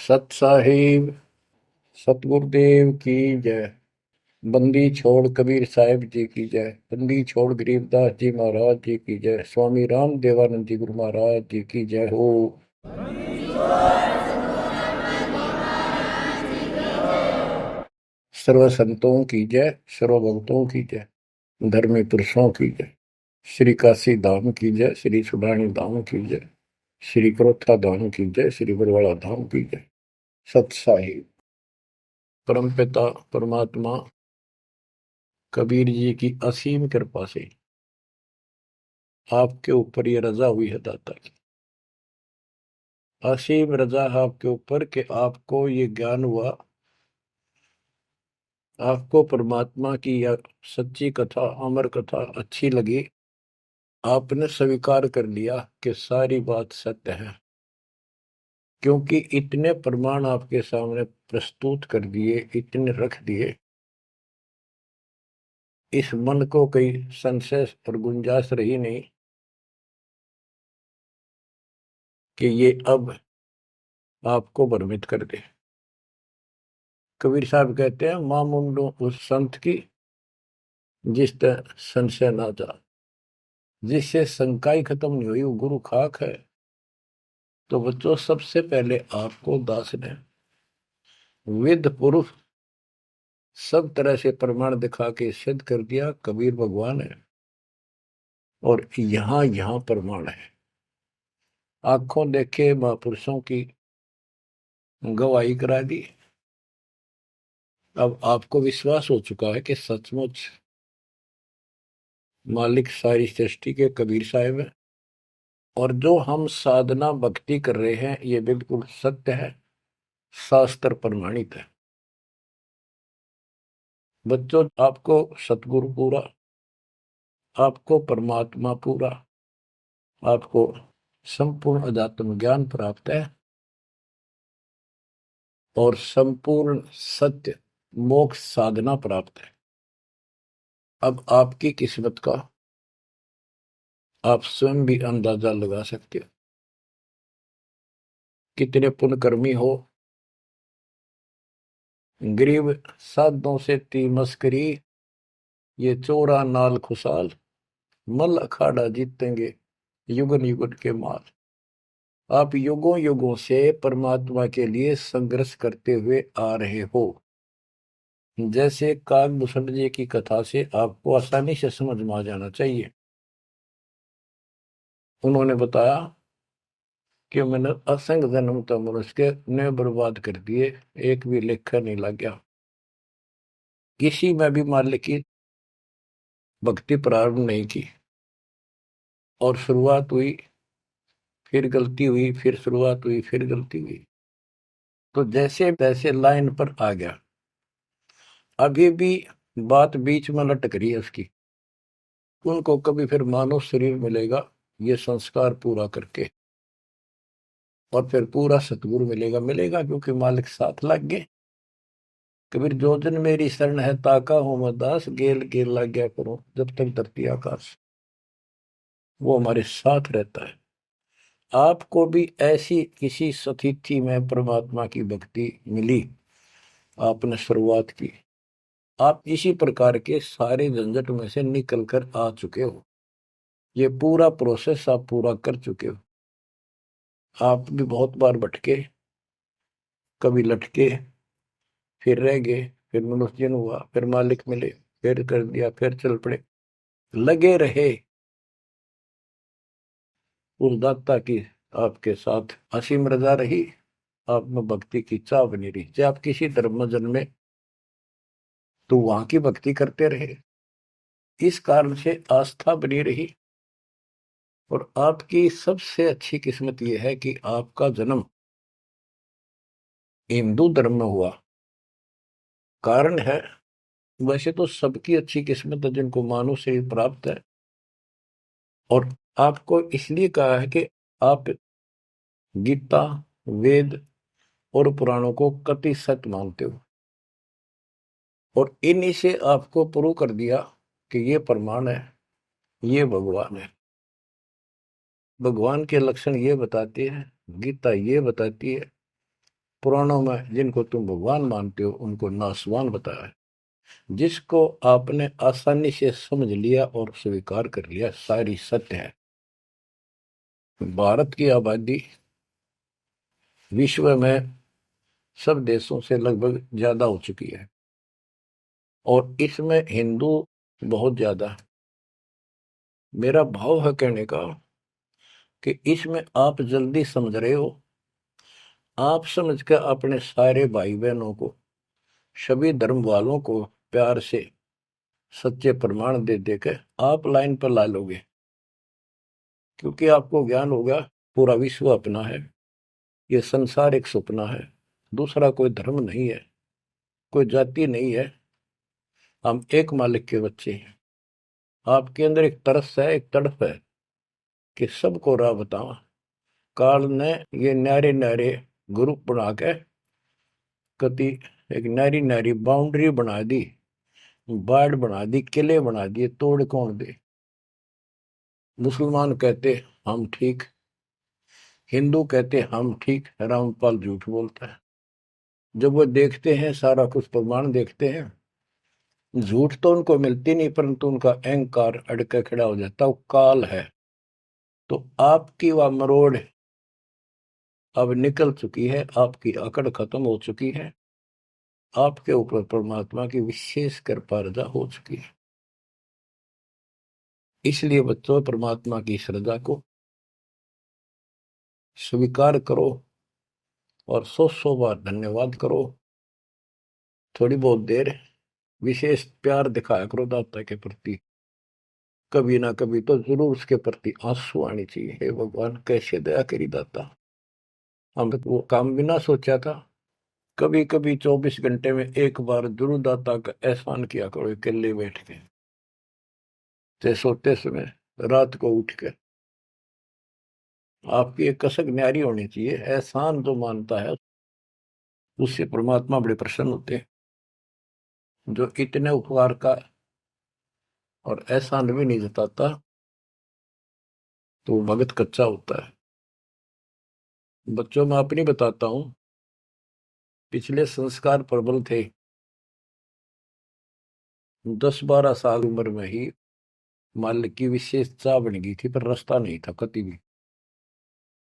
सत साहिब सतगुरुदेव की जय। बंदी छोड़ कबीर साहिब जी की जय। बंदी छोड़ गरीबदास जी महाराज जी की जय। स्वामी राम देवानंद जी गुरु महाराज जी की जय हो। सर्व संतों की जय, सर्व भक्तों की जय, धर्मी पुरुषों की जय। श्री काशी धाम की जय, श्री सुडानी धाम की जय, श्री क्रोथा धाम की जय, श्री बरवाड़ा धाम की जय। सत साहिब परमपिता परमात्मा कबीर जी की असीम कृपा से आपके ऊपर ये रजा हुई है दाता की। असीम रजा है आपके ऊपर कि आपको ये ज्ञान हुआ, आपको परमात्मा की यह सच्ची कथा, अमर कथा अच्छी लगी। आपने स्वीकार कर लिया कि सारी बात सत्य है, क्योंकि इतने प्रमाण आपके सामने प्रस्तुत कर दिए, इतने रख दिए, इस मन को कोई संशय और गुंजाइश रही नहीं कि ये अब आपको भ्रमित कर दे। कबीर साहब कहते हैं, मां मुंडो उस संत की जिस तरह संशय ना जा, जिससे शंका ही खत्म नहीं हुई, वो गुरु खाक है। तो बच्चों, सबसे पहले आपको दास ने वेद पुरुष सब तरह से प्रमाण दिखा के सिद्ध कर दिया कबीर भगवान है। और यहां यहां प्रमाण है, आंखों देखे महापुरुषों की गवाही करा दी। अब आपको विश्वास हो चुका है कि सचमुच मालिक सारी सृष्टि के कबीर साहिब है, और जो हम साधना भक्ति कर रहे हैं ये बिल्कुल सत्य है, शास्त्र प्रमाणित है। बच्चों, आपको सतगुरु पूरा, आपको परमात्मा पूरा, आपको संपूर्ण अध्यात्म ज्ञान प्राप्त है, और संपूर्ण सत्य मोक्ष साधना प्राप्त है। अब आपकी किस्मत का आप स्वयं भी अंदाजा लगा सकते हो। कितने पुण्यकर्मी हो, गरीब साधों से ती मस्करी, ये चोरा नाल खुशाल, मल अखाड़ा जीतेंगे युगन युगन के माल। आप युगों युगों से परमात्मा के लिए संघर्ष करते हुए आ रहे हो। जैसे काकभूषण जी की कथा से आपको आसानी से समझ में आ जाना चाहिए। उन्होंने बताया कि मैंने असंख्य जन्म तो मनुष्य के ने बर्बाद कर दिए, एक भी लेखा नहीं लग गया। किसी में भी मालिक की भक्ति प्रारंभ नहीं की, और शुरुआत हुई, फिर गलती हुई, फिर शुरुआत हुई, फिर गलती हुई, तो जैसे तैसे लाइन पर आ गया। अभी भी बात बीच में लटक रही है उसकी। उनको कभी फिर मानव शरीर मिलेगा ये संस्कार पूरा करके, और फिर पूरा सतगुरु मिलेगा। मिलेगा क्योंकि मालिक साथ लग गए। कबीर जो जन मेरी शरण है ताका हूं मैं दास, गेल गेल लग गया करूं जब तक धरती आकाश। वो हमारे साथ रहता है। आपको भी ऐसी किसी स्थिति में परमात्मा की भक्ति मिली, आपने शुरुआत की, आप इसी प्रकार के सारे झंझट में से निकल कर आ चुके हो। ये पूरा प्रोसेस आप पूरा कर चुके हो। आप भी बहुत बार भटके, कभी लटके, फिर रह गए, फिर मनुष्य जन्म हुआ, फिर मालिक मिले, फिर कर दिया, फिर चल पड़े। लगे रहे उस दाता की आपके साथ असीम रजा रही। आप में भक्ति की चाह बनी रही। चाहे आप किसी धर्म में जन्मे तो वहां की भक्ति करते रहे, इस कारण से आस्था बनी रही। और आपकी सबसे अच्छी किस्मत यह है कि आपका जन्म हिंदू धर्म में हुआ। कारण है, वैसे तो सबकी अच्छी किस्मत है जिनको मानव शरीर प्राप्त है, और आपको इसलिए कहा है कि आप गीता, वेद और पुराणों को कति सत्य मानते हो, और इन्हीं से आपको प्रूव कर दिया कि ये प्रमाण है, ये भगवान है। भगवान के लक्षण ये बताते हैं, गीता ये बताती है, पुराणों में जिनको तुम भगवान मानते हो उनको नासवान बताया है। जिसको आपने आसानी से समझ लिया और स्वीकार कर लिया, सारी सत्य है। भारत की आबादी विश्व में सब देशों से लगभग ज्यादा हो चुकी है और इसमें हिंदू बहुत ज्यादा है। मेरा भाव है कहने का कि इसमें आप जल्दी समझ रहे हो। आप समझ कर अपने सारे भाई बहनों को, सभी धर्म वालों को प्यार से सच्चे प्रमाण दे देकर आप लाइन पर ला लोगे, क्योंकि आपको ज्ञान होगा पूरा विश्व अपना है, ये संसार एक सपना है, दूसरा कोई धर्म नहीं है, कोई जाति नहीं है, हम एक मालिक के बच्चे हैं। आपके अंदर एक तरस है, एक तड़प है कि सबको राह बतावा। काल ने ये न्यारे न्यारे ग्रुप बना के कति एक नारी नारी बाउंड्री बना दी, बाढ़ बना दी, किले बना दिए, तोड़ कौन दे। मुसलमान कहते हम ठीक, हिंदू कहते हम ठीक, रामपाल झूठ बोलता है। जब वो देखते हैं सारा कुछ प्रमाण देखते हैं, झूठ तो उनको मिलती नहीं, परंतु उनका अहंकार अड़के खड़ा हो जाता, वो काल है। तो आपकी वह मरोड़ अब निकल चुकी है, आपकी अकड़ खत्म हो चुकी है, आपके ऊपर परमात्मा की विशेष कृपा रजा हो चुकी है। इसलिए बच्चों, परमात्मा की श्रद्धा को स्वीकार करो और 100 बार धन्यवाद करो। थोड़ी बहुत देर विशेष प्यार दिखाया करो दाता के प्रति, कभी ना कभी तो जरूर उसके प्रति आंसू आनी चाहिए। हे भगवान, कैसे दया करी दाता, हमने वो काम बिना सोचा था। कभी कभी 24 घंटे में एक बार जरूर दाता का एहसान किया करो, अकेले बैठ के, चाहे सोते समय, रात को उठ के। आपकी एक कसक न्यारी होनी चाहिए। एहसान जो मानता है उससे परमात्मा बड़े प्रसन्न होते हैं। जो इतने उपकार का और एहसान भी नहीं जताता तो भगत कच्चा होता है। बच्चों में अपनी बताता हूं, पिछले संस्कार प्रबल थे। 10-12 साल उम्र में ही माल की विशेष चाह बन गई थी, पर रास्ता नहीं था कति भी।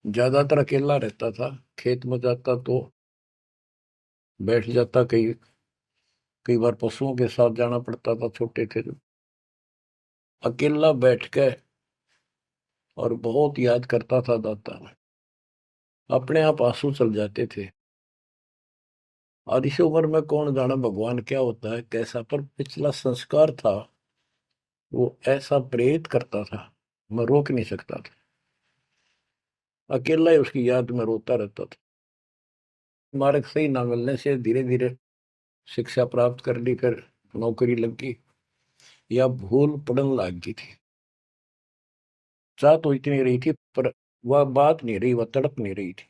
ज्यादातर अकेला रहता था, खेत में जाता तो बैठ जाता, कई बार पशुओं के साथ जाना पड़ता था, छोटे थे जो। अकेला बैठ के और बहुत याद करता था दाता, अपने आप आंसू चल जाते थे। और इस उम्र में कौन जाना भगवान क्या होता है कैसा, पर पिछला संस्कार था वो ऐसा प्रेरित करता था, मैं रोक नहीं सकता था। अकेला ही उसकी याद में रोता रहता था। मार्ग सही ना मिलने से धीरे धीरे शिक्षा प्राप्त कर ली, फिर नौकरी लगी या भूल पड़न लग गई थी। चाह तो इतनी रही थी पर वह बात नहीं रही, वह तड़प नहीं रही थी।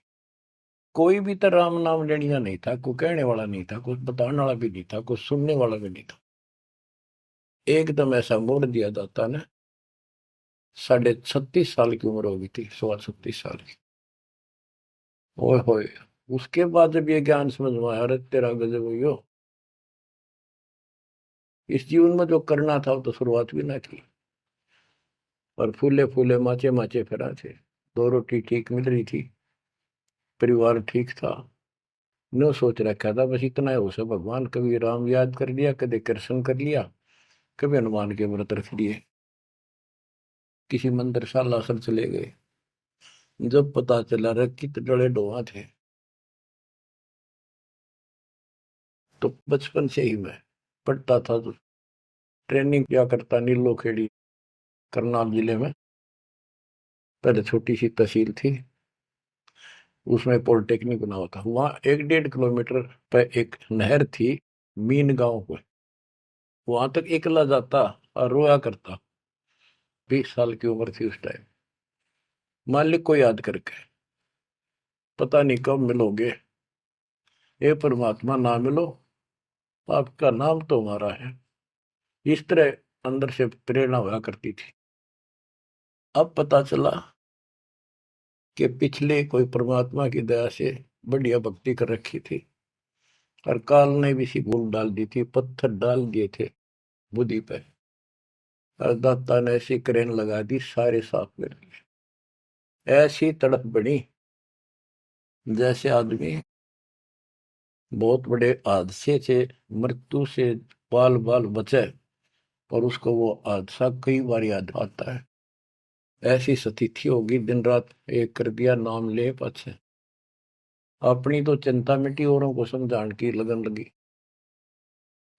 कोई भी तो राम नाम लेनिया नहीं था, कोई कहने वाला नहीं था, कुछ बताने वाला भी नहीं था, कुछ सुनने वाला भी नहीं था। एकदम ऐसा मोड़ दिया दाता ने। 36.5 साल की उम्र हो गई थी, 36.5 साल की। ओए होए, उसके बाद जब ये ज्ञान समझ में आया, अरे तेरा गजब हुई, इस जीवन में जो करना था वो तो शुरुआत भी ना की। और फूले फूले माचे माचे फिरा थे, 2 रोटी ठीक मिल रही थी, परिवार ठीक था। नो सोच रखा था बस इतना है उसे, भगवान कभी राम याद कर लिया, कभी कृष्ण कर लिया, कभी हनुमान के व्रत रख लिए, किसी मंदिर सालासर चले गए। जब पता चला रखी तो डले डोहा थे। तो बचपन से ही मैं पढ़ता था, तो ट्रेनिंग क्या करता नीलो खेड़ी, करनाल जिले में। पहले छोटी सी तहसील थी, उसमें पॉलिटेक्निक बना हुआ था। वहां 1-1.5 किलोमीटर पे एक नहर थी, मीन गांव को। वहां तक एकला जाता और रोया करता। 20 साल की उम्र थी उस टाइम। मालिक को याद करके, पता नहीं कब मिलोगे, हे परमात्मा ना मिलो, आपका नाम तो हमारा है। इस तरह अंदर से प्रेरणा हुआ करती थी। अब पता चला कि पिछले कोई परमात्मा की दया से बढ़िया भक्ति कर रखी थी, और काल ने भी सी भूल डाल दी थी, पत्थर डाल दिए थे बुद्धि पे, और दाता ने ऐसी क्रेन लगा दी, सारे साफ कर दिए। ऐसी तड़प बनी जैसे आदमी बहुत बड़े हादसे से, मृत्यु से बाल बाल बचे और उसको वो हादसा कई बार याद आता है। ऐसी स्थिति होगी, दिन रात एक कर दिया, नाम ले पाछे। अपनी तो चिंता मिटी, औरों को समझाने की लगन लगी।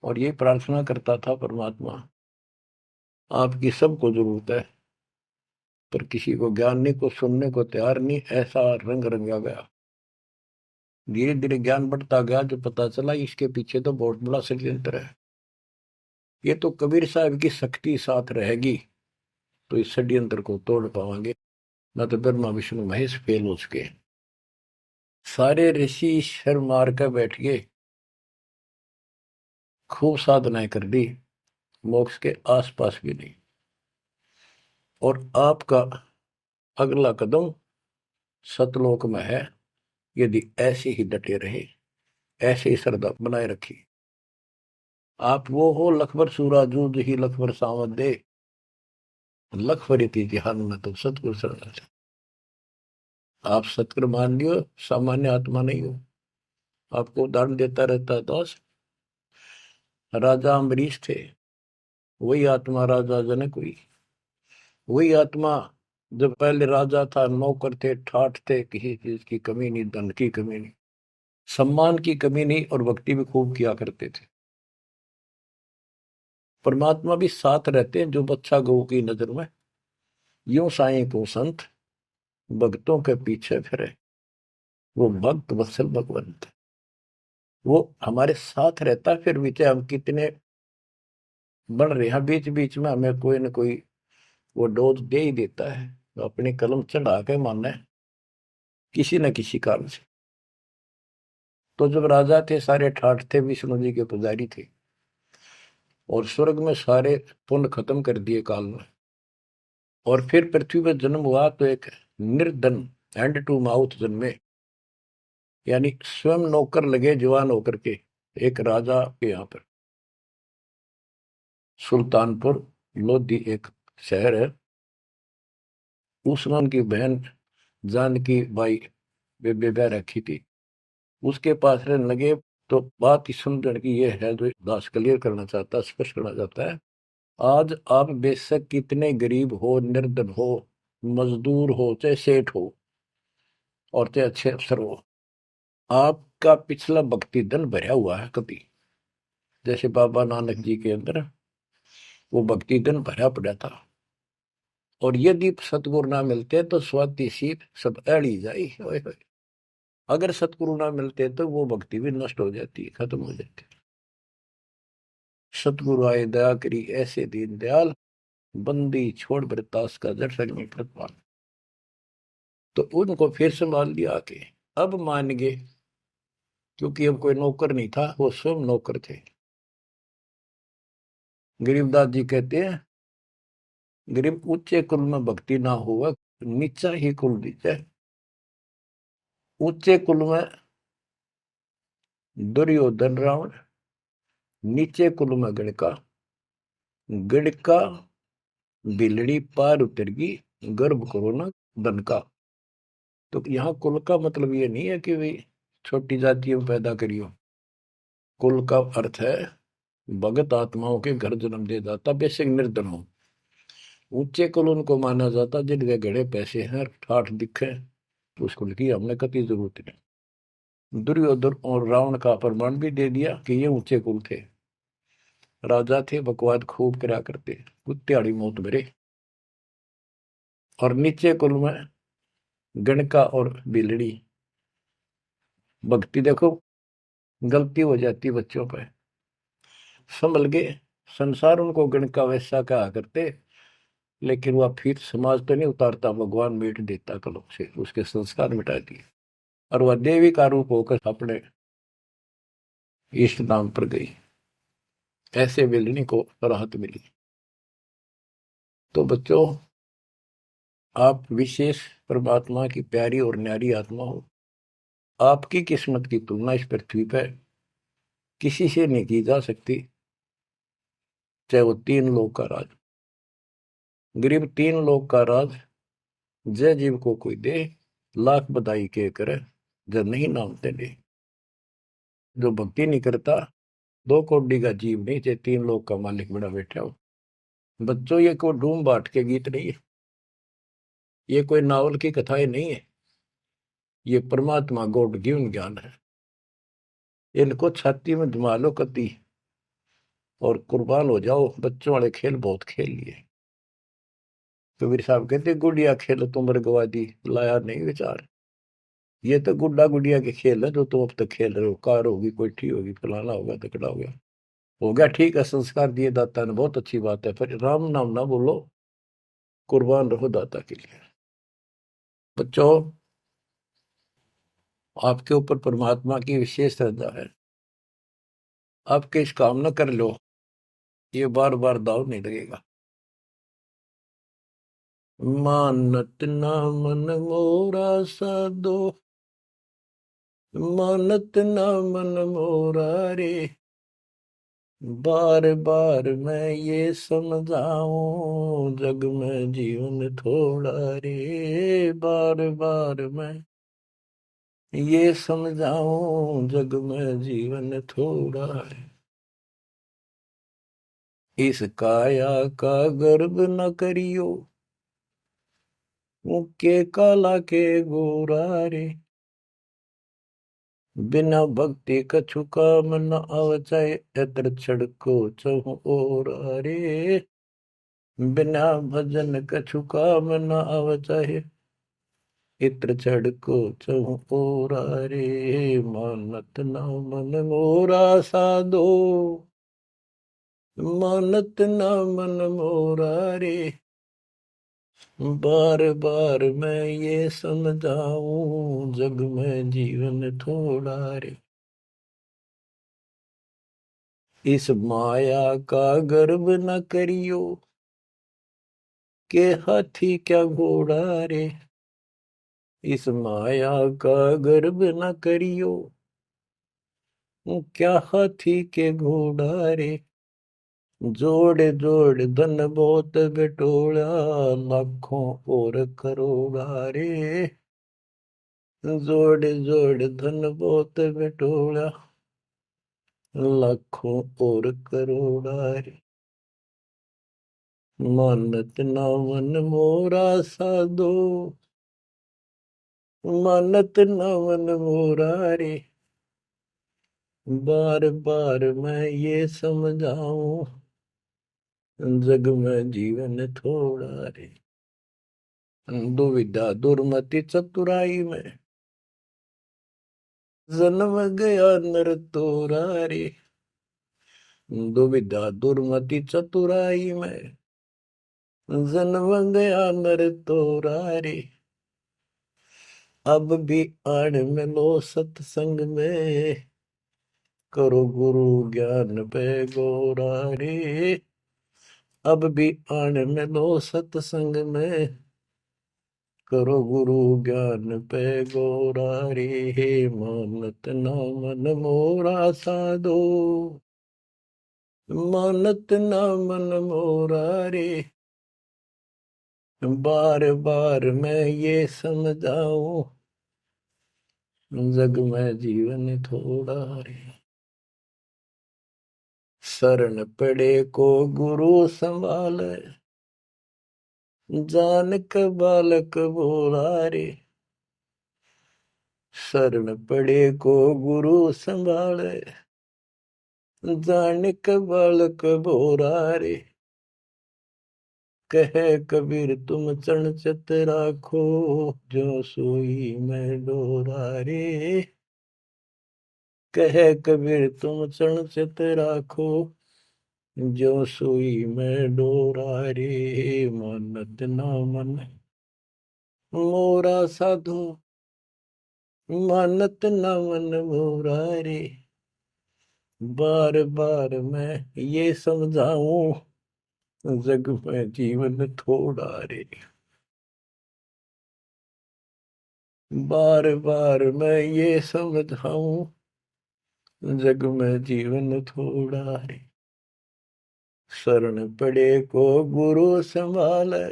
और ये प्रार्थना करता था, परमात्मा आपकी सबको जरूरत है, पर किसी को ज्ञानी को सुनने को तैयार नहीं। ऐसा रंग रंगा गया, धीरे धीरे ज्ञान बढ़ता गया, जो पता चला इसके पीछे तो बहुत बड़ा षड्यंत्र है। ये तो कबीर साहब की शक्ति साथ रहेगी तो इस षड्यंत्र को तोड़ पावांगे, न तो ब्रह्मा विष्णु महेश फेल हो सके। सारे ऋषि शर मार कर बैठ गए, खूब साधनाएं कर दी, मोक्ष के आसपास भी नहीं। और आपका अगला कदम सतलोक में है, यदि ऐसे ही डटे रहे, ऐसे ही श्रद्धा बनाए रखी। आप वो हो लखबर सूराजूद ही लखबर सावत दे, लखबर जहान में तो सतगुरु शरण। आप सतगुरु मान लियो, सामान्य आत्मा नहीं हो। आपको उदाहरण देता रहता है दास। राजा अम्बरीश थे, वही आत्मा राजा जनक हुई। वही आत्मा जब पहले राजा था, नौकर थे, ठाठ थे, किसी चीज की कमी नहीं, धन की कमी नहीं, सम्मान की कमी नहीं, और भक्ति भी खूब किया करते थे। परमात्मा भी साथ रहते हैं जो बच्चा गौ की नजर में। यूं साईं को संत भक्तों के पीछे फिरे, वो भक्त वत्सल भगवंत। वो हमारे साथ रहता है, फिर भी चाहे हम कितने बढ़ रहे हैं, बीच बीच में हमें कोई ना कोई वो डोज दे ही देता है, तो अपनी कलम चढ़ा के मानना है किसी न किसी कारण से। तो जब राजा थे, सारे ठाठ थे, विष्णु जी के पुजारी थे, और स्वर्ग में सारे पुण्य खत्म कर दिए काल में, और फिर पृथ्वी पर जन्म हुआ तो एक निर्धन हैंड टू माउथ जन्मे, यानी स्वयं नौकर लगे जवान होकर के। एक राजा के यहाँ पर सुल्तानपुर लोधी एक शहर है, उसमें उनकी बहन जानकी बाई बेबे रखी थी, उसके पास रहने लगे। तो बात इस सुंदर की ये है, जो दास क्लियर करना चाहता है, स्पष्ट करना चाहता है। आज आप बेशक कितने गरीब हो, निर्धन हो, मजदूर हो, चाहे सेठ हो, और चाहे अच्छे अफसर हो, आपका पिछला भक्ति धन भरा हुआ है कभी। जैसे बाबा नानक जी के अंदर वो भक्ति धन भरा पड़ा था, और यदि सतगुरु ना मिलते तो स्वाति सी सब अड़ी जाई। अगर सतगुरु ना मिलते तो वो भक्ति भी नष्ट हो जाती, खत्म हो जाती। सतगुरु आए दया करी ऐसे दीन दयाल, बंदी छोड़ बरतास का जड़ संग कृपाल। तो उनको फिर संभाल लिया आके, अब मान गए, क्योंकि अब कोई नौकर नहीं था, वो स्वयं नौकर थे। गरीबदास जी कहते हैं, गरीब ऊंचे कुल में भक्ति ना हुआ, नीचा ही कुल दीजिए। ऊंचे कुल में दुर्योधन रावण, नीचे कुल में गणका, गणका बिलड़ी पार उतर गई, गर्भ करो ना धन का। तो यहाँ कुल का मतलब ये नहीं है कि भाई छोटी जातियों में पैदा करियो। कुल का अर्थ है भगत आत्माओं के घर जन्म दे जाता, बेसिक निर्धन हो। ऊंचे कुल उनको माना जाता जिनके घड़े पैसे हैं, ठाठ दिखे, तो उस कुल की हमने कति जरूरत नहीं। दुर्योधन और रावण का प्रमाण भी दे दिया कि ये ऊंचे कुल थे, राजा थे, बकवाद खूब करा करते, कुत्तेआड़ी मौत भरे। और नीचे कुल में गणका और बिलड़ी, भक्ति देखो गलती हो जाती बच्चों पर, संभल गए। संसार उनको गणका वैसा कहा करते, लेकिन वह फिर समाज तो नहीं उतारता, भगवान मिट देता कलम से, उसके संस्कार मिटा दिए, और वह देवी का रूप होकर अपने इष्ट धाम पर गई। ऐसे बिलनी को राहत मिली। तो बच्चों, आप विशेष परमात्मा की प्यारी और न्यारी आत्मा हो। आपकी किस्मत की तुलना इस पृथ्वी पर किसी से नहीं की जा सकती, चाहे वो तीन लोग का राज। गरीब तीन लोग का राज जय जीव को कोई दे, लाख बधाई के करे, जब नहीं नामते ले। जो भक्ति नहीं करता, दो कौड़ी का जीव नहीं, चाहे तीन लोग का मालिक बड़ा बैठा हो। बच्चों, ये कोई डूम बाट के गीत नहीं है, ये कोई नावल की कथाएं नहीं है, ये परमात्मा गॉड गिवन ज्ञान है। इनको छाती में जमा लो कति और कुर्बान हो जाओ। बच्चों वाले खेल बहुत खेल लिए। कबीर साहब कहते गुड़िया खेल तुम गवा दी, लाया नहीं विचार। ये तो गुड्डा गुड़िया के खेल है जो तुम अब तक खेल रहे हो। कार होगी, कोठी होगी, फलाना होगा, तकड़ा हो गया ठीक है। संस्कार दिए दाता ने, बहुत अच्छी बात है, पर राम नाम ना बोलो, कुर्बान रहो दाता के लिए। बच्चों, आपके ऊपर परमात्मा की विशेष श्रद्धा है। आपके इस काम न कर लो, ये बार बार दाव नहीं लगेगा। मानत ना मन मोरा साधो, मानत ना मन मोरा रे। बार बार मैं ये समझाऊं, जग में जीवन थोड़ा रे। बार बार मैं ये समझाऊं, जग में जीवन थोड़ा है। इस काया का गर्व न करियो, मुक्के काला के गोरा रे। बिना भक्ति कछु काम न आवचाए, एतर छड़को चहु और रे। बिना भजन कछु काम न आवचाए, इत्र छड़को चहु और रे। मानत न मन मोरा साधो, मानत न मन मोरा रे। बार बार मैं ये समझाऊं, जग में जीवन थोड़ा रे। इस माया का गर्व न करियो, के हाथी क्या घोड़ा रे। इस माया का गर्व न करियो, क्या हाथी के घोड़ा रे। जोड़ जोड़ धन बहुत बिटोड़ा, लाखों और करोड़ा रे। जोड़ जोड़ धन बहुत बिटोड़ा, लाखों और करोड़ा रे। मानत ना मन मोरा साधो, मानत ना मन मोरा रे। बार बार मैं ये समझाऊं, जग में जीवन थोड़ा रे। दुविधा दुर्मति चतुराई में, जन्म गया नर तोरा रे। दुविधा दुर्मति चतुराई में, जन्म गया नर तोरा रे। अब भी आड़ मिलो सत्संग में, करो गुरु ज्ञान पे गोरा रे। अब भी आड़ मिलो सत्संग में, करो गुरु ज्ञान पे गोरा रे। मानत ना मन मोरा साधो, मानत ना मन मोरा रे। बार बार मैं ये समझाऊं, जग में जीवन थोड़ा रे। शरण पड़े को गुरु संभाले, जानक बालक बोला रे। शरण पड़े को गुरु संभाले, जानक बालक बोरा रे। कहे कबीर तुम चरण चित राखो, जो सोई मैं डोरा रे। कहे कबीर तुम चरण चित राखो, जो सोई मैं डोरा रे। मानत ना मन मोरा साधो, मानत न मन मोरा रे। बार बार मैं ये समझाऊं, जग में जीवन थोड़ा रे। बार बार मैं ये समझाऊं, जग में जीवन थोड़ा रे। शरण पड़े को गुरु संभाले,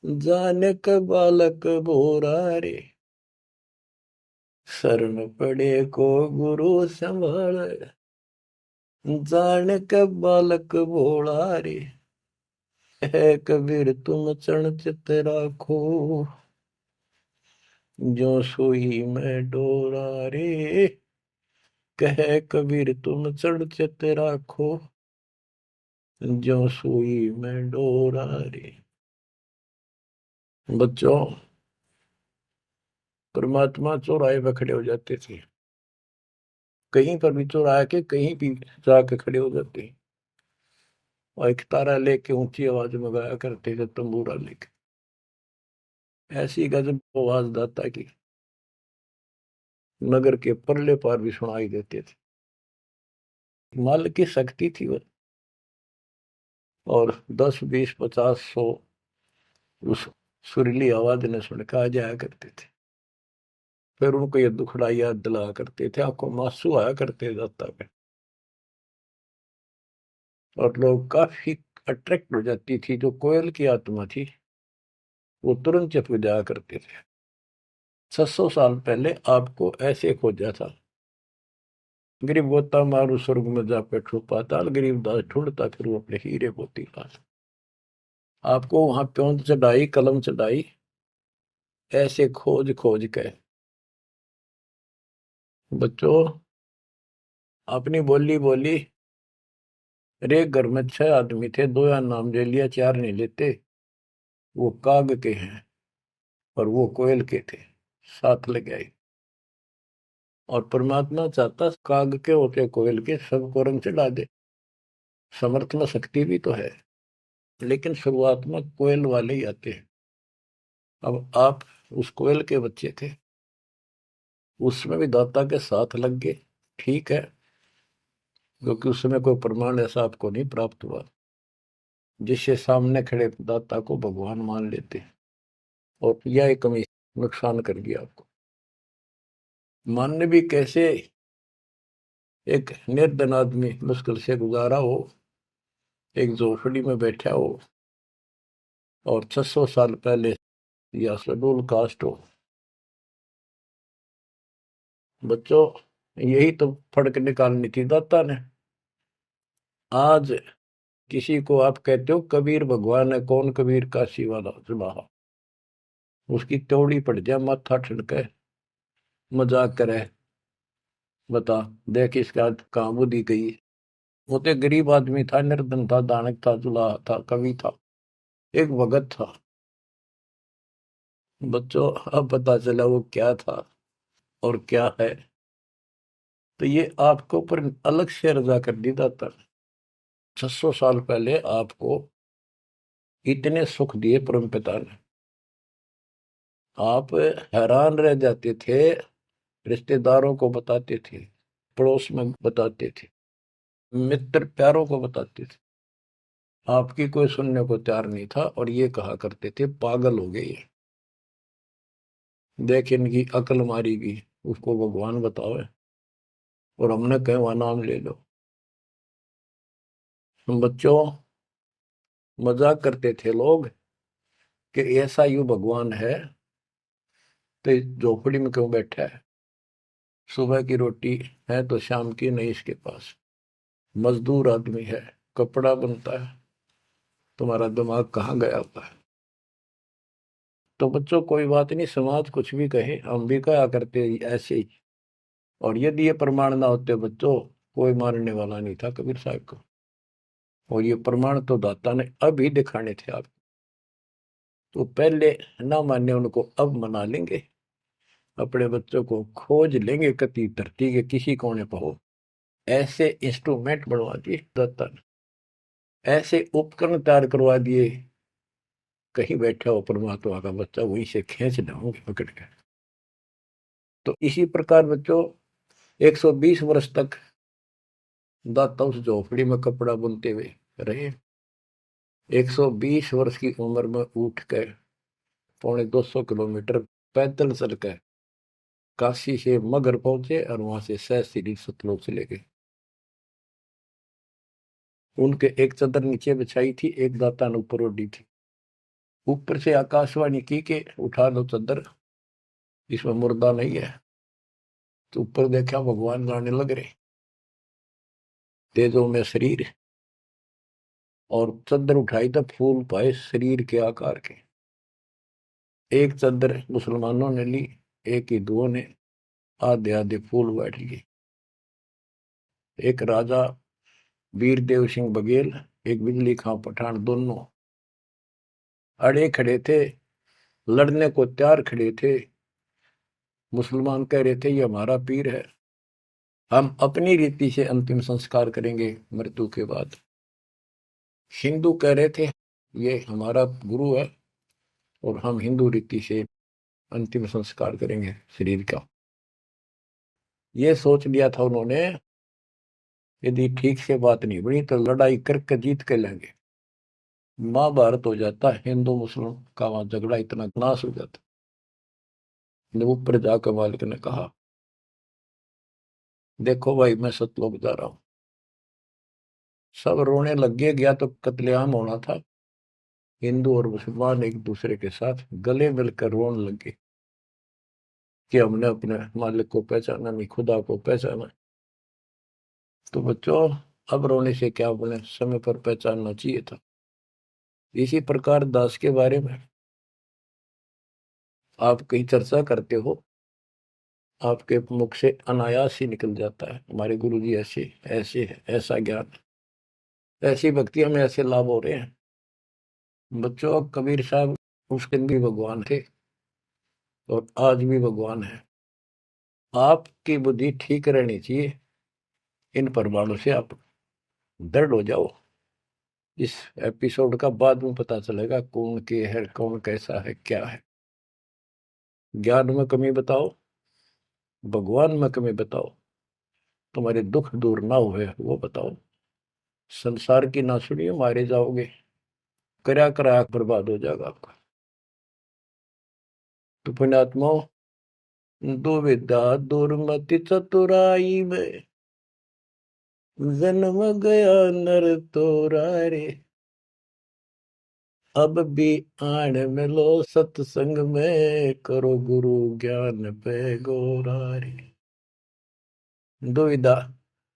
जाने का बालक बोरा रे। शरण पड़े को गुरु संभाले, जाने का बालक बोला रे। है कबीर तुम चरण चित राखो, जो सोई में डोरा रे। कहे कबीर तुम चढ़ चित राखो, जो सुई में डोरा रे। बच्चों, परमात्मा चौराहे पर खड़े हो जाते थे, कहीं पर भी चौराहे के कहीं भी जाके खड़े हो जाते हैं, और एक तारा लेके ऊंची आवाज में गाया करते थे, तंबूरा लेके। ऐसी गजब आवाज दाता की नगर के परले पार भी सुनाई देते थे। माल की शक्ति थी वो, और 10 20 50 100 उस सुरीली आवाज ने सुन के आ जाया करते थे। फिर उनको ये दुखड़ा याद दिलाया करते थे, आंखों में आंसू आया करते दाता पे, और लोग काफी अट्रैक्ट हो जाती थी। जो कोयल की आत्मा थी वो तुरंत चुप जाया करते थे। 600 साल पहले आपको ऐसे खोजा था, गरीब गोता मारू स्वर्ग में जा बैठो पाताल, गरीब दास ढूंढता फिर वो अपने हीरे मोती पास। आपको वहां प्योंद चढ़ाई, कलम चढ़ाई, ऐसे खोज खोज के। बच्चों, अपनी बोली बोली। एक घर में 6 आदमी थे, 2 या नाम ले लिया, 4 नहीं लेते। वो काग के हैं और वो कोयल के थे, साथ लग गए। और परमात्मा चाहता काग के होते कोयल के सबको रंग चढ़ा दे। समर्थ में शक्ति भी तो है, लेकिन शुरुआत में कोयल वाले ही आते हैं। अब आप उस कोयल के बच्चे थे, उसमें भी दाता के साथ लग गए, ठीक है, क्योंकि उस समय कोई प्रमाण ऐसा आपको नहीं प्राप्त हुआ जिससे सामने खड़े दाता को भगवान मान लेते, और यह एक कमी नुकसान कर गया आपको। मानने भी कैसे? एक निर्धन आदमी मुश्किल से गुजारा हो, एक झोपड़ी में बैठा हो, और 600 साल पहले या शेड्यूल कास्ट हो। बच्चों, यही तो फर्क निकालनी थी दाता ने। आज किसी को आप कहते हो कबीर भगवान है, कौन कबीर काशी वाला जुलाहा, उसकी त्योड़ी पड़ जाए, माथा ठनके, मजाक करे, बता देख इसका कहाँ बुद्धि गई। वो तो गरीब आदमी था, निर्धन था, दानक था, जुलाहा था, कवि था, एक भगत था। बच्चों, अब पता चला वो क्या था और क्या है। तो ये आपको ऊपर अलग से रजा कर दी दाता। 600 साल पहले आपको इतने सुख दिए परमपिता ने, आप हैरान रह जाते थे। रिश्तेदारों को बताते थे, पड़ोस में बताते थे, मित्र प्यारों को बताते थे, आपकी कोई सुनने को तैयार नहीं था, और ये कहा करते थे पागल हो गई है, देख इनकी अकल मारी गई, उसको भगवान बताओ, और हमने कहे वह नाम ले लो। बच्चों, मजाक करते थे लोग कि ऐसा यू भगवान है तो झोपड़ी में क्यों बैठा है, सुबह की रोटी है तो शाम की नहीं इसके पास, मजदूर आदमी है, कपड़ा बनता है, तुम्हारा दिमाग कहाँ गया होता है। तो बच्चों, कोई बात नहीं, समाज कुछ भी कहे, हम भी कहा करते ऐसे ही। और यदि ये प्रमाण ना होते बच्चों, कोई मारने वाला नहीं था कबीर साहब को। और ये प्रमाण तो दाता ने अब ही दिखाने थे आपको। तो पहले ना माने उनको, अब मना लेंगे, अपने बच्चों को खोज लेंगे कति धरती के किसी कोने पर हो। ऐसे इंस्ट्रूमेंट बनवा दिए दाता ने, ऐसे उपकरण तैयार करवा दिए, कहीं बैठा हो परमात्मा का बच्चा वहीं से खींच लाऊंगे पकड़ के। तो इसी प्रकार बच्चों, 120 वर्ष तक दाता उस झोपड़ी में कपड़ा बुनते हुए रहे। 120 वर्ष की उम्र में उठ कर 250 किलोमीटर पैदल चल कर काशी से मगर पहुंचे और वहां से सहस्त्री सतलोक चले गए। उनके एक चादर नीचे बिछाई थी, एक दाता ने ऊपर ओढ़ी थी। ऊपर से आकाशवाणी की के उठा लो चादर, इसमें मुर्दा नहीं है। तो ऊपर देखा भगवान गाने लग रहे, तेजों में शरीर, और चादर उठाई तो फूल पाए शरीर के आकार के। एक चादर मुसलमानों ने ली, एक हिंदुओं ने, आधे आधे फूल बैठ लिए। एक राजा वीरदेव सिंह बघेल, एक बिजली खां पठान, दोनों अड़े खड़े थे, लड़ने को तैयार खड़े थे। मुसलमान कह रहे थे ये हमारा पीर है, हम अपनी रीति से अंतिम संस्कार करेंगे मृत्यु के बाद। हिंदू कह रहे थे ये हमारा गुरु है और हम हिंदू रीति से अंतिम संस्कार करेंगे शरीर का। ये सोच लिया था उन्होंने, यदि ठीक से बात नहीं बनी तो लड़ाई करके जीत के लेंगे। महाभारत हो जाता, हिंदू मुस्लिम का वहां झगड़ा इतना नाश हो जाता। ऊपर जाकर मालिक ने कहा देखो भाई मैं सतलोक जा रहा हूं। सब रोने लग गए, गया तो कत्लेआम होना था। हिंदू और मुसलमान एक दूसरे के साथ गले मिलकर रोने लगे कि हमने अपने मालिक को पहचाना नहीं, खुदा को पहचाना। तो बच्चों अब रोने से क्या बोले, समय पर पहचानना चाहिए था। इसी प्रकार दास के बारे में आप कहीं चर्चा करते हो, आपके मुख से अनायास ही निकल जाता है हमारे गुरु जी ऐसे ऐसे है, ऐसा ज्ञान, ऐसी भक्ति हमें ऐसे लाभ हो रहे हैं। बच्चों कबीर साहब उस दिन भी भगवान थे और आज भी भगवान है। आपकी बुद्धि ठीक रहनी चाहिए, इन प्रमाणों से आप दृढ़ हो जाओ। इस एपिसोड का बाद में पता चलेगा कौन के है, कौन कैसा है, क्या है। ज्ञान में कमी बताओ, भगवान में कमी बताओ, तुम्हारे दुख दूर ना हुए वो बताओ। संसार की ना सुनिए, मारे जाओगे, करा करा बर्बाद हो जाएगा आपका। तो पुण्यात्मा, दुविधा दुर्मति चतुराई में जन्म गया नर तोरा रे। अब भी आण मिलो सत्संग में, करो गुरु ज्ञान पे गोरा रे। दुविधा,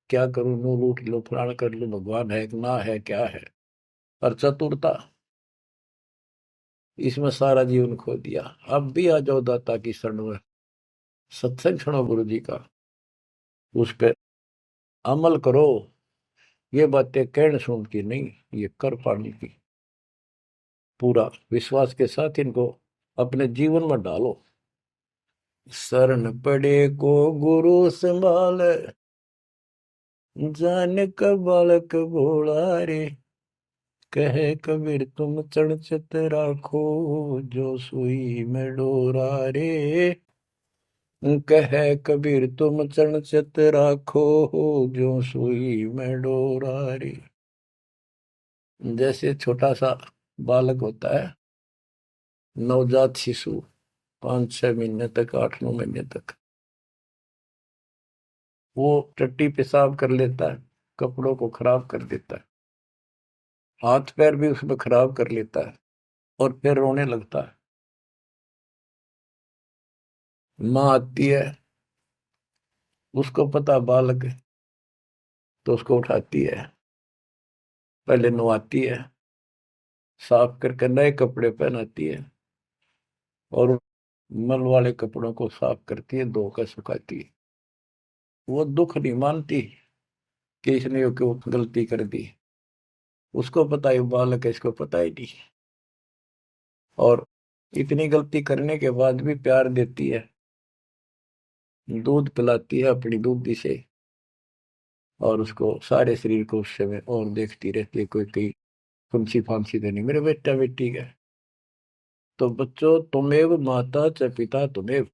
क्या करूं, नू लूट लो, फलाण कर लो, भगवान है कि ना है, क्या है। और चतुरता, इसमें सारा जीवन खो दिया। अब भी आ जाओ दाता की शरण में, सत्संग सुनो गुरु जी का, उस पर अमल करो। ये बातें कहने सुन की नहीं, ये कर पाने की। पूरा विश्वास के साथ इनको अपने जीवन में डालो। शरण पड़े को गुरु संभाल, जान का बालक भोला रे। कहे कबीर तुम चढ़ राखो, जो सुई में डोरा रे। कहे कबीर तुम चढ़ राखो, जो सुई में डोरा रे। जैसे छोटा सा बालक होता है, नवजात शिशु, 5-6 महीने तक, 8-9 महीने तक, वो टट्टी पेशाब कर लेता है, कपड़ों को खराब कर देता है, हाथ पैर भी उसमें खराब कर लेता है और फिर रोने लगता है। माँ आती है, उसको पता बालक है, तो उसको उठाती है, पहले नहलाती है, साफ करके नए कपड़े पहनाती है और मल वाले कपड़ों को साफ करती है, धोकर सुखाती है। वो दुख नहीं मानती कि इसने क्यों गलती कर दी, उसको पता है बालक है, इसको पता ही नहीं। और इतनी गलती करने के बाद भी प्यार देती है, दूध पिलाती है अपनी दूधी से, और उसको सारे शरीर को उस समय और देखती रहती है, कोई कहीं फुंसी फांसी तो नहीं, मेरे बेटा बेटी है। तो बच्चों, तुमेव माता च पिता तुमेव,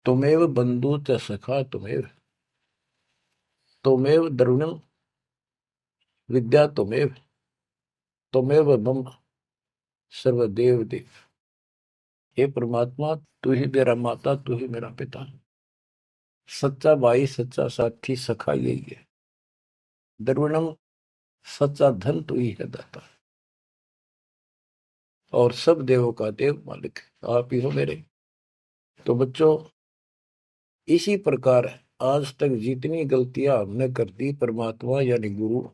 तुमेव बंधु च सखा तुमेव, तुमेव द्रविणम विद्या तुमेव, तुमेव मम सर्वदेव देव। हे परमात्मा, तू ही मेरा माता, तू ही मेरा पिता, सच्चा भाई, सच्चा साथी, सखा यही है। द्रविणम, सच्चा धन तू ही है दाता, और सब देवों का देव मालिक आप ही हो मेरे। तो बच्चों, इसी प्रकार आज तक जितनी गलतियां हमने कर दी, परमात्मा यानी गुरु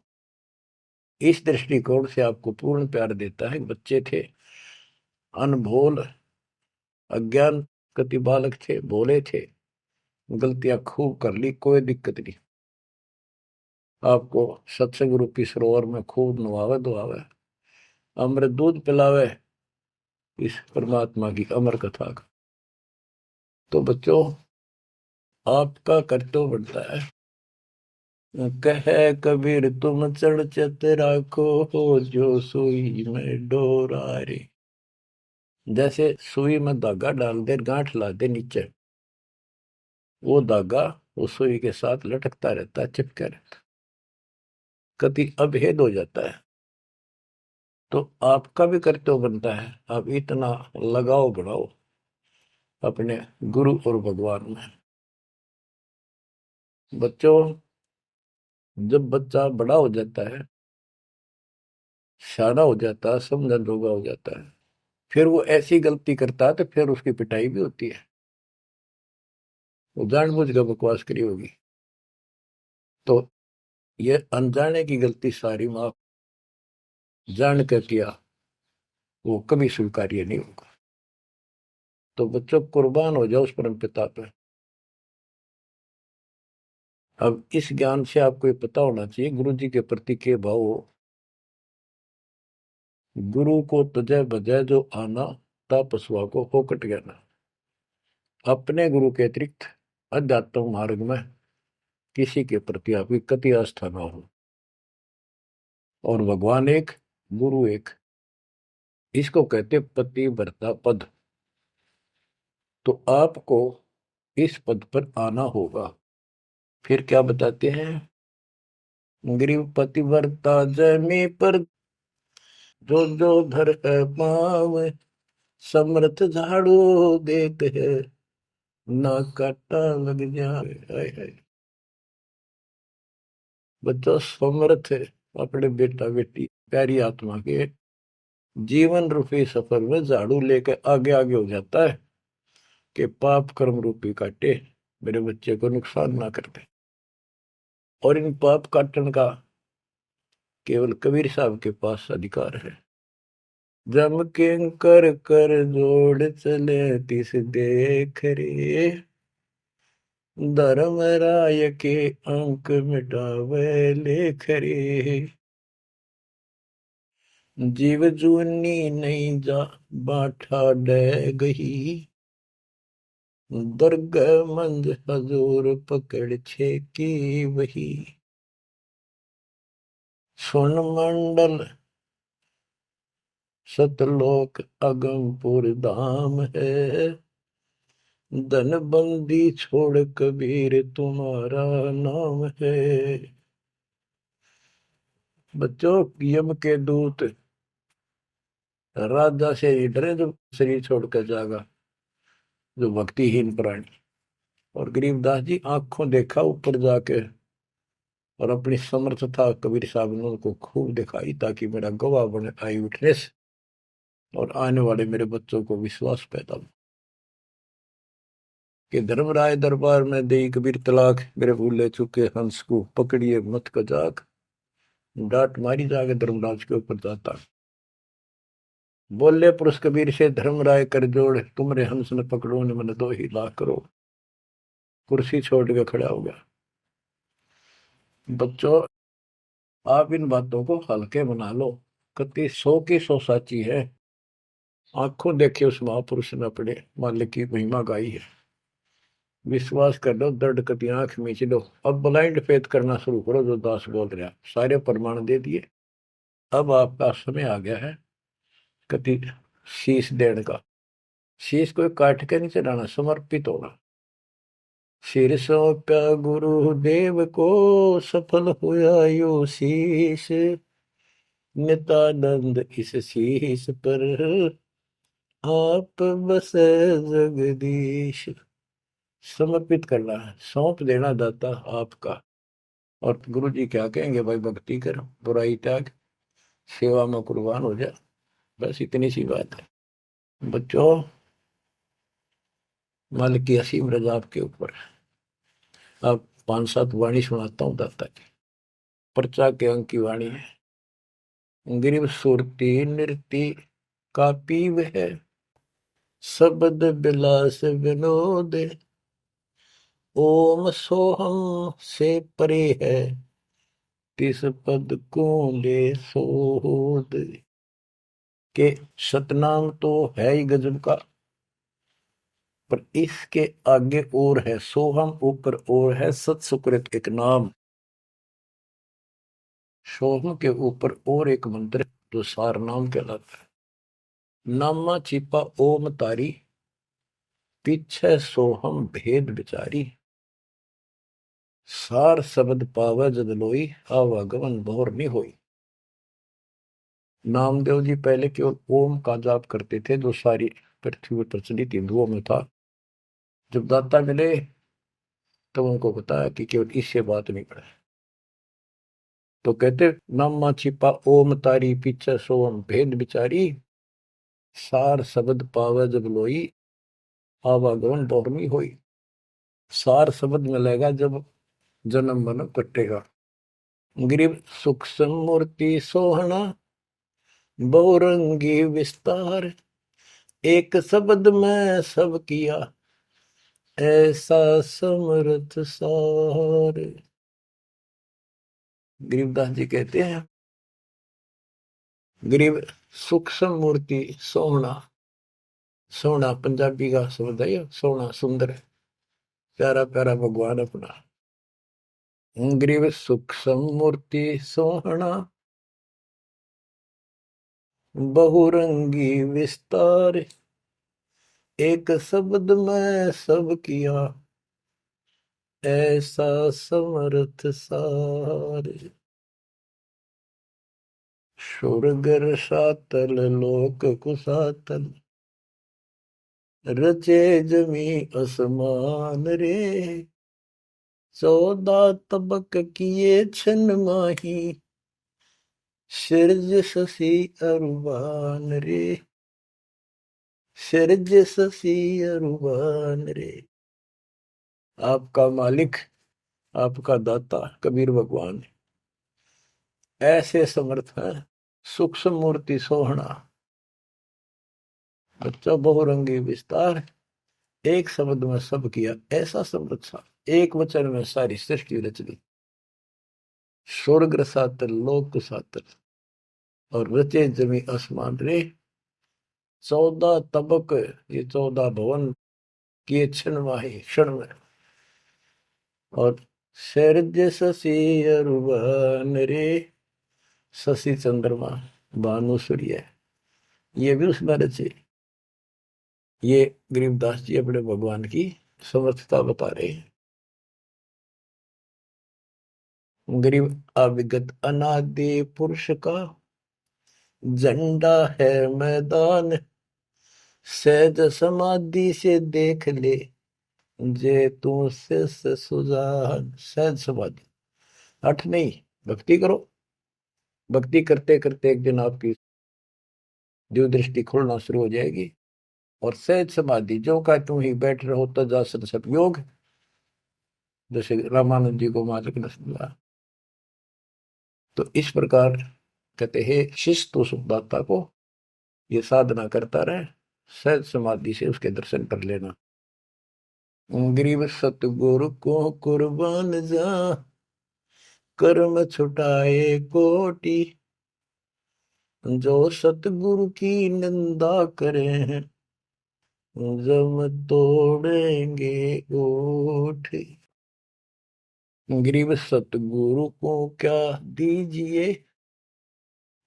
इस दृष्टिकोण से आपको पूर्ण प्यार देता है। बच्चे थे, अनभोल, अज्ञान कति बालक थे, भोले थे, गलतियां खूब कर ली, कोई दिक्कत नहीं। आपको सत्संग रूपी सरोवर में खूब नवावे धोआवे, अमृत दूध पिलावे इस परमात्मा की अमर कथा का। तो बच्चों, आपका कर्तव्य बनता है, कहे कबीर तुम चढ़ चत राखो, हो जो सुई में डोरा रे। जैसे सुई में धागा डाल दे, गांठ ला दे नीचे, वो धागा उस सुई के साथ लटकता रहता है, चिपका रहता है, कभी अभेद हो जाता है। तो आपका भी कर्तव्य बनता है, आप इतना लगाव बढ़ाओ अपने गुरु और भगवान में। बच्चों, जब बच्चा बड़ा हो जाता है, सियाना हो जाता है, समझन जोगा हो जाता है, फिर वो ऐसी गलती करता है तो फिर उसकी पिटाई भी होती है। वो जानबूझ कर बकवास करी होगी, तो ये अनजाने की गलती सारी माफ, जान कर किया वो कभी स्वीकार्य नहीं होगा। तो बच्चों, कुर्बान हो जाओ उस परम पिता पे। अब इस ज्ञान से आपको ये पता होना चाहिए गुरु जी के प्रति के भाव हो। गुरु को तजय बजय जो आना, तापसवा को फोकट ज्ञाना। अपने गुरु के अतिरिक्त अध्यात्म मार्ग में किसी के प्रति आपकी कति आस्था ना हो। और भगवान एक, गुरु एक, इसको कहते पतिव्रता पद। तो आपको इस पद पर आना होगा। फिर क्या बताते हैं, ग्रीव पतिव्रता जमी पर, जो जो धर है पाव, समर्थ झाड़ू देते है, ना काटा लग जाए। हाय हाय। बच्चों, समर्थ है अपने बेटा बेटी प्यारी आत्मा के जीवन रूपी सफर में झाड़ू लेकर आगे आगे हो जाता है कि पाप कर्म रूपी काटे मेरे बच्चे को नुकसान ना करते। और इन पाप काटन का केवल कबीर साहब के पास अधिकार है। जम के कर कर जोड़ चले तिस देख रे, धर्म राय के अंक मिटावे लेख रे। जीव जूनी नहीं जा बाठा डे गही, दर्ग मंद हजूर पकड़ छे की वही। सुन मंडल सतलोक अगमपुर धाम है, धन बंदी छोड़ कबीर तुम्हारा नाम है। बच्चों, यम के दूत राजा से ही डरे जो शरीर छोड़कर जागा, जो भक्तिहीन प्राणी। और गरीबदास जी आंखों देखा ऊपर जाके, और अपनी समर्थता कबीर साहब ने उनको खूब दिखाई, ताकि मेरा गवाह बने आई विटनेस, और आने वाले मेरे बच्चों को विश्वास पैदा हो कि धर्मराय दरबार में दे कबीर तलाक, मेरे भूले चुके हंस को पकड़िए मत कजाक, डांट मारी जाके धर्मराज के ऊपर जाता। बोले पुरुष कबीर से धर्मराय कर जोड़, तुमरे हंस न पकड़ो ने मन 2 लाख करो। कुर्सी छोड़ के खड़ा हो गया। बच्चों, आप इन बातों को हल्के बना लो, कति 100 की 100 साची है। आंखों देखे उस महापुरुष ने अपने मालिक की महिमा गाई है। विश्वास कर लो, दर्द कति आंख मीच लो। अब ब्लाइंड फेथ करना शुरू करो, जो दास बोल रहा। सारे प्रमाण दे दिए, अब आपका समय आ गया है कति शीश देने का। शीश को काट के नहीं चढ़ाना, समर्पित होना। सिर सौंप्या गुरुदेव को, सफल हुआ यो शीश, नित्यानंद इस शीश पर आप बसे जगदीश। समर्पित करना है, सौंप देना दाता आपका। और गुरु जी क्या कहेंगे, भाई भक्ति कर, बुराई त्याग, सेवा में कुर्बान हो जा। बस इतनी सी बात है बच्चों। मालिक की असीम रजा आपके ऊपर। अब 5-7 वाणी सुनाता हूँ दाता की। पर्चा के अंक की वाणी है। गिरिव सुरती नृति का पीव है, शब्द बिलास विनोद। ओम सोहम से परे है, तिस पद को ले सोद। के सतनाम तो है ही गजब का, पर इसके आगे और है सोहम, ऊपर और है सत सुकृत एक नाम। सोहम के ऊपर और एक मंत्र जो सार नाम कहलाता है। नामा छिपा ओम तारी, पीछे सोहम भेद विचारी। सार शब्द पावे जद लोई, आवागमन भोर नहीं होई। नामदेव जी पहले केवल ओम का जाप करते थे, जो सारी पृथ्वी पर प्रचलित हिंदुओं में था। जब दाता मिले तो उनको बताया कि केवल इससे बात नहीं पड़े। तो कहते नामा छिपा ओम तारी, पीछे सोम भेद विचारी। सार शब्द पावे जब लोई, आवागमन बहुरमी होई। सार शब्द मिलेगा जब जन्म मन कटेगा। गिरिव सुख समूर्ति सोहना, बहुरंगी विस्तार। एक शब्द में सब किया, ऐसा समर्थ सार। गरीबदास जी कहते हैं, गरीब सूक्ष्म मूर्ति सोहना। सोहना पंजाबी का शब्द है, सोहना सुंदर, प्यारा प्यारा भगवान अपना। गरीब सूक्ष्म मूर्ति सोहना, बहुरंगी विस्तार। एक शब्द में सब किया, ऐसा समर्थ सार। सुरगर सातल लोक कुसातल, रचे जमी असमान रे। 14 तबक किए छन माही, सिरज शशि अरुबान रे। सिरज शशि अरुबान रे। आपका मालिक, आपका दाता कबीर भगवान ऐसे समर्थ है। सूक्ष्म मूर्ति सोहना, बच्चा बहुरंगी विस्तार। एक शब्द में सब किया, ऐसा समर्थ सा। एक वचन में सारी सृष्टि रच दी। स्वर्ग सातल लोक सातल, और रचे जमी आसमान रे। 14 तबक, ये 14 भवन किए क्षण माही, क्षण में। और शरज शशि अरुबन रे। शशि चंद्रमा, भानु सूर्य, ये भी उसमें रचे। ये गरीबदास जी अपने भगवान की समर्थता बता रहे हैं। गरीब अविगत अनादि पुरुष का, झंडा है मैदान। सहज समाधि से देख ले, जे तू से सुजान। सहज समाधि, हठ नहीं, भक्ति करो। भक्ति करते करते एक दिन आपकी दिव्य दृष्टि खुलना शुरू हो जाएगी। और सहज समाधि, जो का तुम ही बैठ रहो तजासन सब योग, जैसे रामानंद जी को मालिक ने समझा। तो इस प्रकार कहते हैं शिष्य तो सुखदाता को ये साधना करता रहे, सहज समाधि से उसके दर्शन कर लेना। गरीब सतगुरु को कुर्बान जा, कर्म छुटाए कोटि। जो सतगुरु की निंदा करें, जम तोड़ेंगे ओठ। गरीब सतगुरु को क्या दीजिए,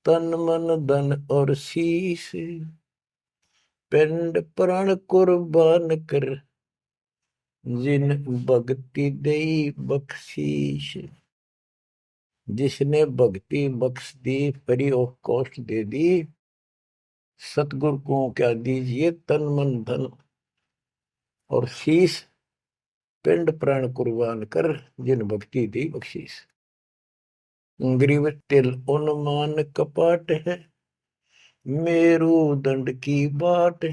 तन मन धन और शीश। पिंड प्राण कुर्बान कर, जिन भक्ति दई बख्शीश। जिसने भक्ति बख्श दी, फ्री ऑफ कॉस्ट दे दी, सतगुरु को क्या दीजिए तन मन धन, और शीश पिंड प्राण कुर्बान कर, जिन भक्ति दी बख्शीस। ग्रीव तिल उन्मान कपाट है, मेरू दंड की बाट,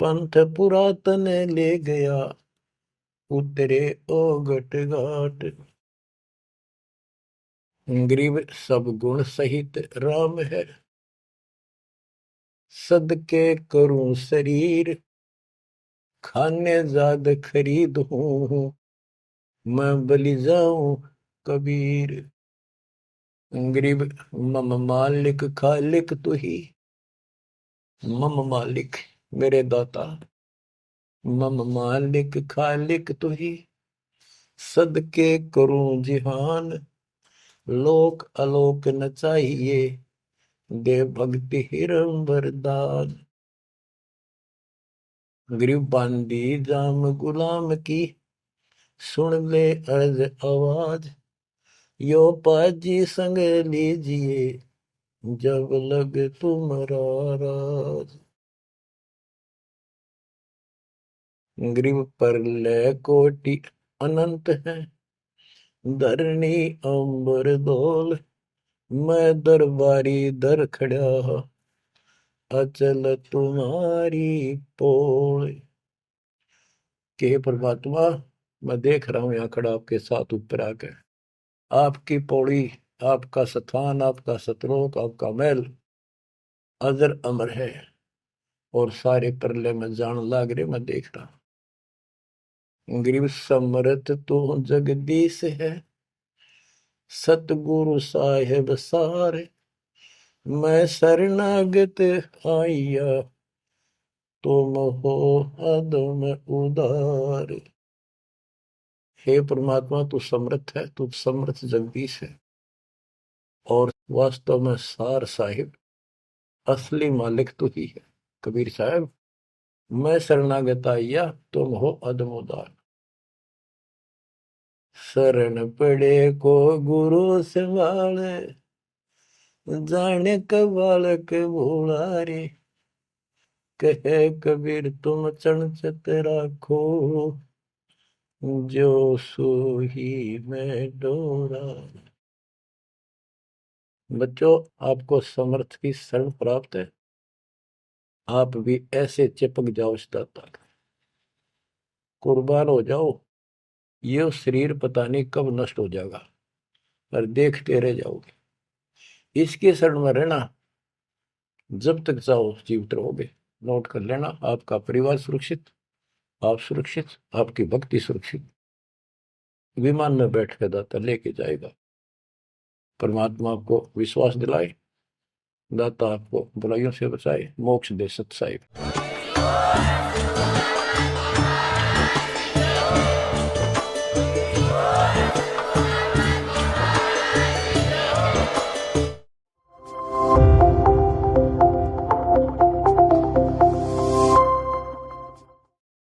पंथ पुरातन ले गया, उतरे ओगट घाट। ग्रीव सब गुण सहित राम है, सदके करूं शरीर, खाने जाद खरीद हूं, मैं बलि जाऊं कबीर। ग्रीब मम मालिक खालिक तू ही, मम मालिक मेरे दाता, मम मालिक खालिक तू ही, सदके करूं जिहान, लोक अलोक न चाहिए, दे भक्ति हिरम वरदान। ग्रीब बांदी जाम गुलाम की, सुन ले अर्ज आवाज, यो पाजी संग लीजिए, जब लग तुम्हारा राज। ग्रीव पर ले कोटि अनंत है, धरणी अंबर धोल, मैं दरबारी दर खड़ा, अचल तुम्हारी पोल। के परमात्मा, मैं देख रहा हूं यहाँ खड़ा आपके साथ ऊपर आकर, आपकी पौड़ी, आपका स्थान, आपका सतलोक, आपका महल अजर अमर है, और सारे परले में जान लाग रहे, मैं देख रहा हूं। ग्रीव समरथ तो जगदीश है, सतगुरु साहेब सारे, मैं शरणागत आइया, तुम हो अदम उदार। हे परमात्मा, तू समर्थ है, तू समर्थ जगदीश है, और वास्तव में सार साहिब असली मालिक तू ही है। कबीर साहब, मैं शरणागत आइया, तुम हो अदम उदार। शरण पड़े को गुरु संभाले, जाने का बालक भोला रे, कहे कबीर तुम चणचत राखो, जो सोही में डोरा। बच्चों, आपको समर्थ की शरण प्राप्त है, आप भी ऐसे चिपक जाओ इस दाता, कुर्बान हो जाओ। ये शरीर पता नहीं कब नष्ट हो जाएगा, पर देखते रह जाओगे। इसके शरण में रहना, जब तक चाहो जीवित रहोगे। नोट कर लेना, आपका परिवार सुरक्षित, आप सुरक्षित, आपकी भक्ति सुरक्षित। विमान में बैठ कर दाता लेके जाएगा। परमात्मा आपको विश्वास दिलाए, दाता आपको बुराइयों से बचाए, मोक्ष दे सत साहिब।